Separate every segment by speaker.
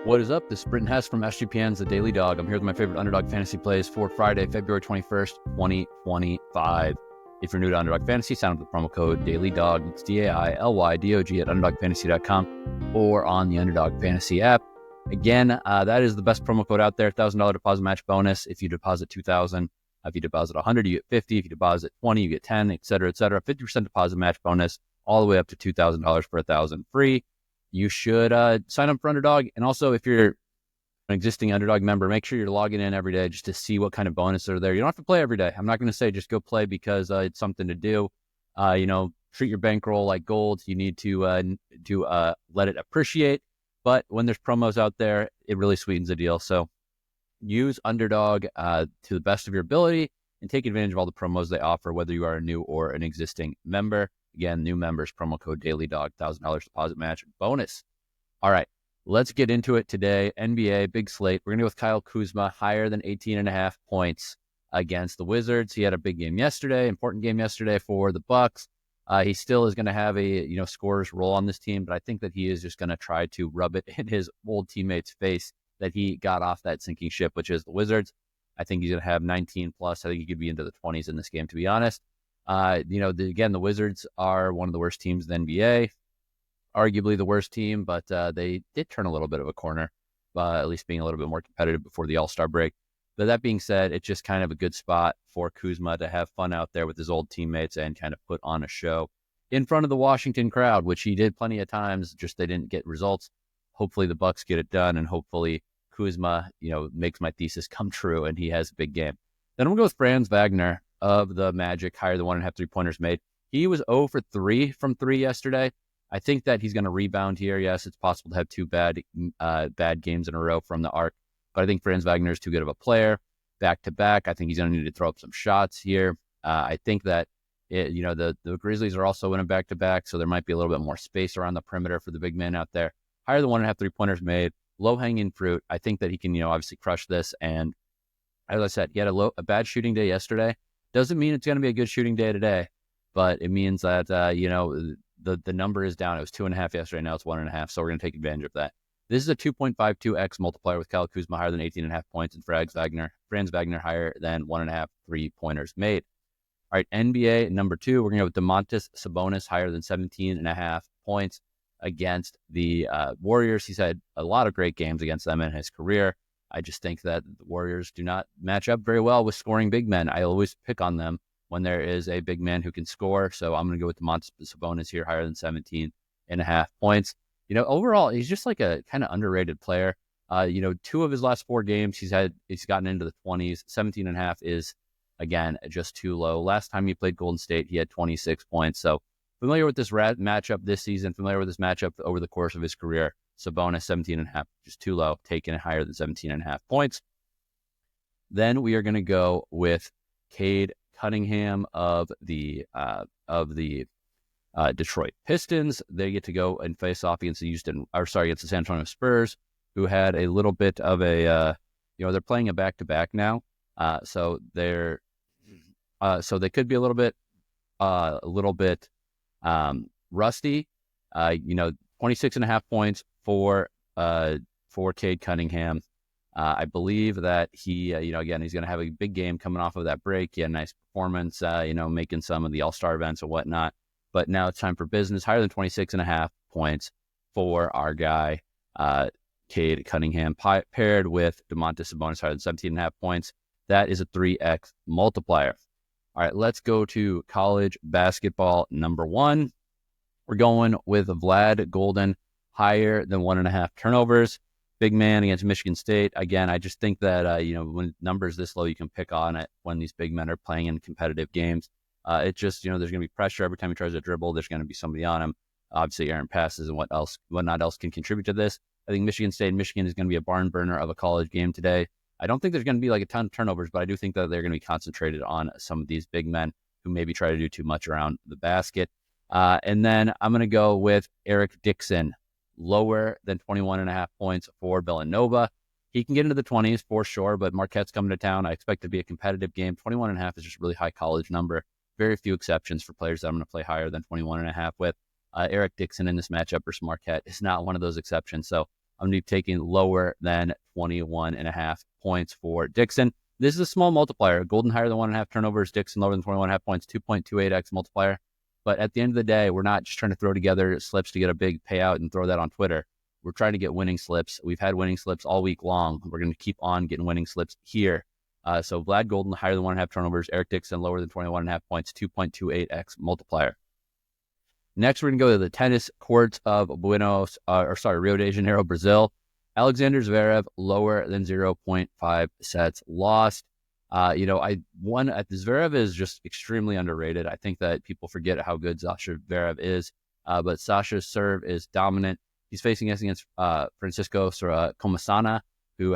Speaker 1: What is up? This is Britton Hess from SGPN's The Daily Dog. I'm here with my favorite Underdog fantasy plays for Friday, February 21st, 2025. If you're new to Underdog Fantasy, sign up with the promo code DailyDog. It's DAILYDOG at UnderdogFantasy.com or on the Underdog Fantasy app. Again, that is the best promo code out there. $1,000 deposit match bonus if you deposit $2,000. If you deposit $100, you get $50. If you deposit $20, you get $10, et cetera, et cetera. 50% deposit match bonus all the way up to $2,000 for $1,000 free. You should sign up for Underdog. And also, if you're an existing Underdog member, make sure you're logging in every day just to see what kind of bonuses are there. You don't have to play every day. I'm not going to say just go play because it's something to do. Treat your bankroll like gold. You need to let it appreciate. But when there's promos out there, it really sweetens the deal. So use Underdog to the best of your ability and take advantage of all the promos they offer, whether you are a new or an existing member. Again, new members, promo code DailyDog, $1,000 deposit match bonus. All right, let's get into it today. NBA, big slate. We're going to go with Kyle Kuzma, higher than 18.5 points against the Wizards. He had a big game yesterday, important game yesterday for the Bucks. He still is going to have a scorer's role on this team, but I think that he is just going to try to rub it in his old teammate's face that he got off that sinking ship, which is the Wizards. I think he's going to have 19 plus. I think he could be into the 20s in this game, to be honest. The Wizards are one of the worst teams in the NBA, arguably the worst team, but they did turn a little bit of a corner, at least being a little bit more competitive before the All-Star break. But that being said, it's just kind of a good spot for Kuzma to have fun out there with his old teammates and kind of put on a show in front of the Washington crowd, which he did plenty of times, just they didn't get results. Hopefully the Bucks get it done, and hopefully Kuzma, makes my thesis come true, and he has a big game. Then we'll go with Franz Wagner of the Magic, higher than 1.5 3-pointers made. He was 0 for 3 from 3 yesterday. I think that he's going to rebound here. Yes, it's possible to have two bad games in a row from the arc, but I think Franz Wagner is too good of a player. Back-to-back, I think he's going to need to throw up some shots here. I think that the Grizzlies are also in a back-to-back, so there might be a little bit more space around the perimeter for the big man out there. Higher than 1.5 3-pointers made, low-hanging fruit. I think that he can, obviously crush this. And as I said, he had a bad shooting day yesterday. Doesn't mean it's going to be a good shooting day today, but it means that, the number is down. It was 2.5 yesterday. Now it's 1.5. So we're going to take advantage of that. This is a 2.52x multiplier with Kyle Kuzma higher than 18.5 points and Franz Wagner higher than 1.5 3-pointers made. All right, NBA number 2, we're going to go with Domantas Sabonis higher than 17.5 points against the Warriors. He's had a lot of great games against them in his career. I just think that the Warriors do not match up very well with scoring big men. I always pick on them when there is a big man who can score. So I'm going to go with Domantas Sabonis here, higher than 17.5 points. Overall, he's just like a kind of underrated player. 2 of his last 4 games, he's gotten into the 20s. 17.5 is, again, just too low. Last time he played Golden State, he had 26 points. So familiar with this matchup this season, familiar with this matchup over the course of his career. Sabonis, 17.5, just too low, taking it higher than 17.5 points. Then we are going to go with Cade Cunningham of the Detroit Pistons. They get to go and face off against against the San Antonio Spurs, who had a little bit of a, they're playing a back-to-back now. So they could be a little bit rusty. 26.5 points for Cade Cunningham. I believe that he, again, he's going to have a big game coming off of that break. He had a nice performance, making some of the All-Star events and whatnot. But now it's time for business. Higher than 26.5 points for our guy, Cade Cunningham, paired with Domantas Sabonis, higher than 17.5 points. That is a 3x multiplier. All right, let's go to college basketball number 1. We're going with Vlad Goldin, higher than 1.5 turnovers. Big man against Michigan State. Again, I just think that, when numbers this low, you can pick on it when these big men are playing in competitive games. It just, there's going to be pressure every time he tries to dribble. There's going to be somebody on him. Obviously, errant passes and whatnot else can contribute to this. I think Michigan is going to be a barn burner of a college game today. I don't think there's going to be like a ton of turnovers, but I do think that they're going to be concentrated on some of these big men who maybe try to do too much around the basket. And then I'm going to go with Eric Dixon, lower than 21.5 points for Villanova. He can get into the 20s for sure, but Marquette's coming to town. I expect it to be a competitive game. 21.5 is just a really high college number. Very few exceptions for players that I'm going to play higher than 21.5 with. Eric Dixon in this matchup versus Marquette is not one of those exceptions. So I'm going to be taking lower than 21.5 points for Dixon. This is a small multiplier. Goldin higher than 1.5 turnovers, Dixon lower than 21.5 points, 2.28x multiplier. But at the end of the day, we're not just trying to throw together slips to get a big payout and throw that on Twitter. We're trying to get winning slips. We've had winning slips all week long. We're going to keep on getting winning slips here. So Vlad Goldin higher than 1.5 turnovers, Eric Dixon lower than 21.5 points, 2.28x multiplier. Next, we're going to go to the tennis courts of Rio de Janeiro, Brazil. Alexander Zverev lower than 0.5 sets lost. Zverev is just extremely underrated. I think that people forget how good Sasha Zverev is, but Sasha's serve is dominant. He's facing us against Francisco Comasana, who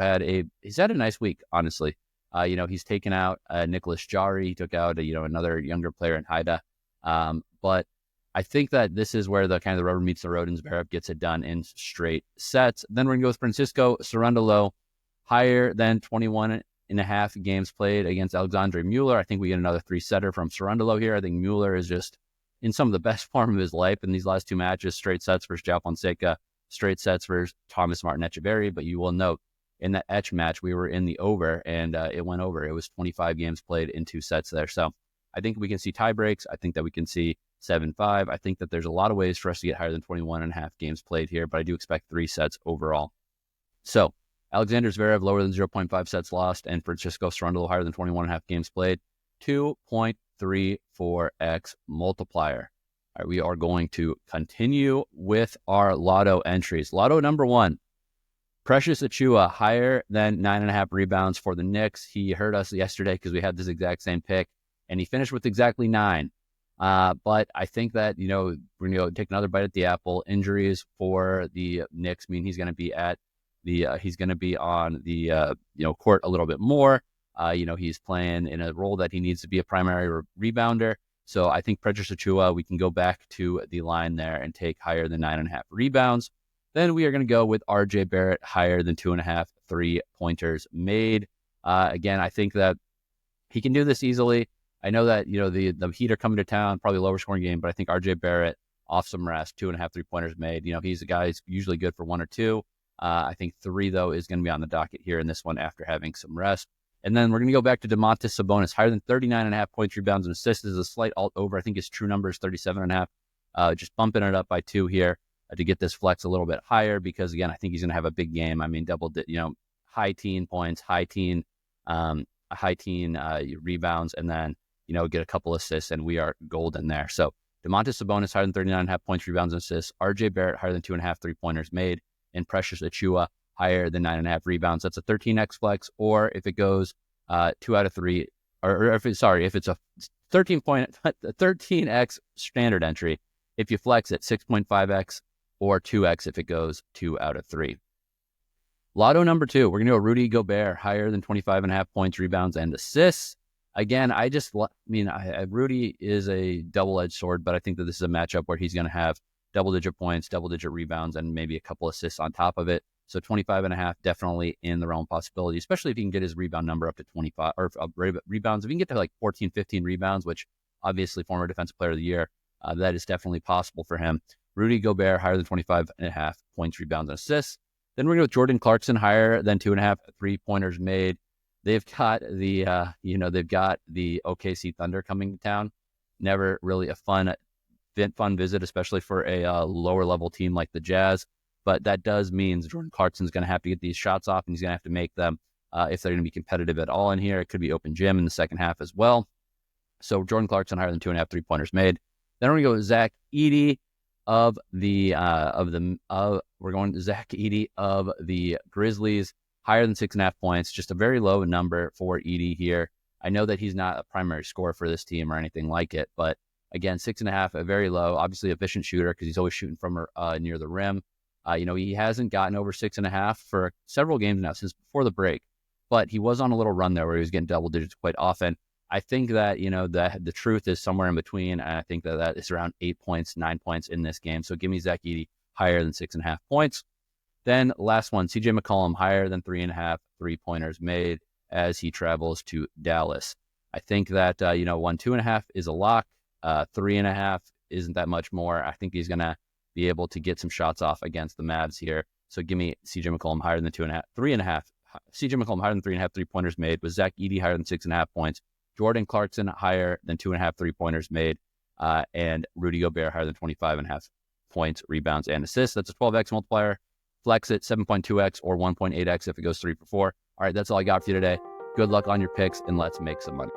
Speaker 1: he's had a nice week, honestly. He's taken out Nicholas Jarry. He took out another younger player in Haida. But I think that this is where the rubber meets the road, and Zverev gets it done in straight sets. Then we're going to go with Francisco Cerundolo, higher than 21.5 games played against Alexandre Mueller. I think we get another 3-setter from Cerundolo here. I think Mueller is just in some of the best form of his life in these last two matches. Straight sets versus João Fonseca, straight sets versus Thomas Martin Echeverry. But you will note, in that Etch match, we were in the over, and it went over. It was 25 games played in 2 sets there. So I think we can see tie breaks. I think that we can see 7-5. I think that there's a lot of ways for us to get higher than 21.5 games played here, but I do expect 3 sets overall. So Alexander Zverev lower than 0.5 sets lost, and Francisco Cerundolo higher than 21.5 games played, 2.34x multiplier. All right, we are going to continue with our lotto entries. Lotto number 1, Precious Achiuwa higher than 9.5 rebounds for the Knicks. He hurt us yesterday because we had this exact same pick, and he finished with exactly 9. But I think that, we're going to take another bite at the apple. Injuries for the Knicks mean he's going to be on the court a little bit more. He's playing in a role that he needs to be a primary rebounder. So I think Precious Achiuwa, we can go back to the line there and take higher than 9.5 rebounds. Then we are going to go with RJ Barrett higher than 2.5 3-pointers made. Again, I think that he can do this easily. I know that, the Heat are coming to town, probably a lower scoring game, but I think RJ Barrett off some rest, 2.5 3-pointers made. He's a guy who's usually good for 1 or 2. I think 3, though, is going to be on the docket here in this one after having some rest. And then we're going to go back to Domantas Sabonis, higher than 39.5 points, rebounds, and assists. This is a slight alt over. I think his true number is 37.5. Just bumping it up by 2 here to get this flex a little bit higher because, again, I think he's going to have a big game. I mean, high teen points, high teen rebounds, and then get a couple assists, and we are golden there. So Domantas Sabonis higher than 39.5 points, rebounds, and assists. RJ Barrett higher than 2.5 3-pointers made, and Precious Achiuwa higher than 9.5 rebounds. That's a 13x flex, or if it goes 2 out of 3, if it's a 13x standard entry, if you flex it, 6.5x or 2x if it goes 2 out of 3. Lotto number 2, we're going to go Rudy Gobert higher than 25.5 points, rebounds, and assists. Again, Rudy is a double-edged sword, but I think that this is a matchup where he's going to have double-digit points, double-digit rebounds, and maybe a couple assists on top of it. So 25.5 definitely in the realm of possibility, especially if he can get his rebound number up to 25 or rebounds. If he can get to like 14, 15 rebounds, which obviously former defensive player of the year, that is definitely possible for him. Rudy Gobert higher than 25.5 points, rebounds, and assists. Then we're going to go with Jordan Clarkson higher than 2.5 3-pointers made. They've got the OKC Thunder coming to town. Never really a fun visit, especially for a lower level team like the Jazz. But that does mean Jordan Clarkson's going to have to get these shots off, and he's going to have to make them if they're going to be competitive at all in here. It could be open gym in the second half as well. So Jordan Clarkson higher than 2.5 3-pointers made. Then we're going to go with Zach Edey of the Grizzlies, higher than 6.5 points. Just a very low number for Edey here. I know that he's not a primary scorer for this team or anything like it, but again, 6.5, very low. Obviously, efficient shooter because he's always shooting from near the rim. He hasn't gotten over 6.5 for several games now since before the break, but he was on a little run there where he was getting double digits quite often. I think that, the truth is somewhere in between, and I think that is around 8 points, 9 points in this game. So give me Zach Edey higher than 6.5 points. Then last one, CJ McCollum higher than 3.5 3-pointers made as he travels to Dallas. I think that, 2.5 is a lock. 3.5 isn't that much more. I think he's going to be able to get some shots off against the Mavs here. So give me CJ McCollum higher than 3.5. CJ McCollum higher than 3.5 3-pointers made, with Zach Edey higher than 6.5 points, Jordan Clarkson higher than 2.5 3-pointers made, and Rudy Gobert higher than 25.5 points, rebounds, and assists. That's a 12x multiplier. Flex it 7.2x or 1.8x if it goes 3 for 4. All right, that's all I got for you today. Good luck on your picks, and let's make some money.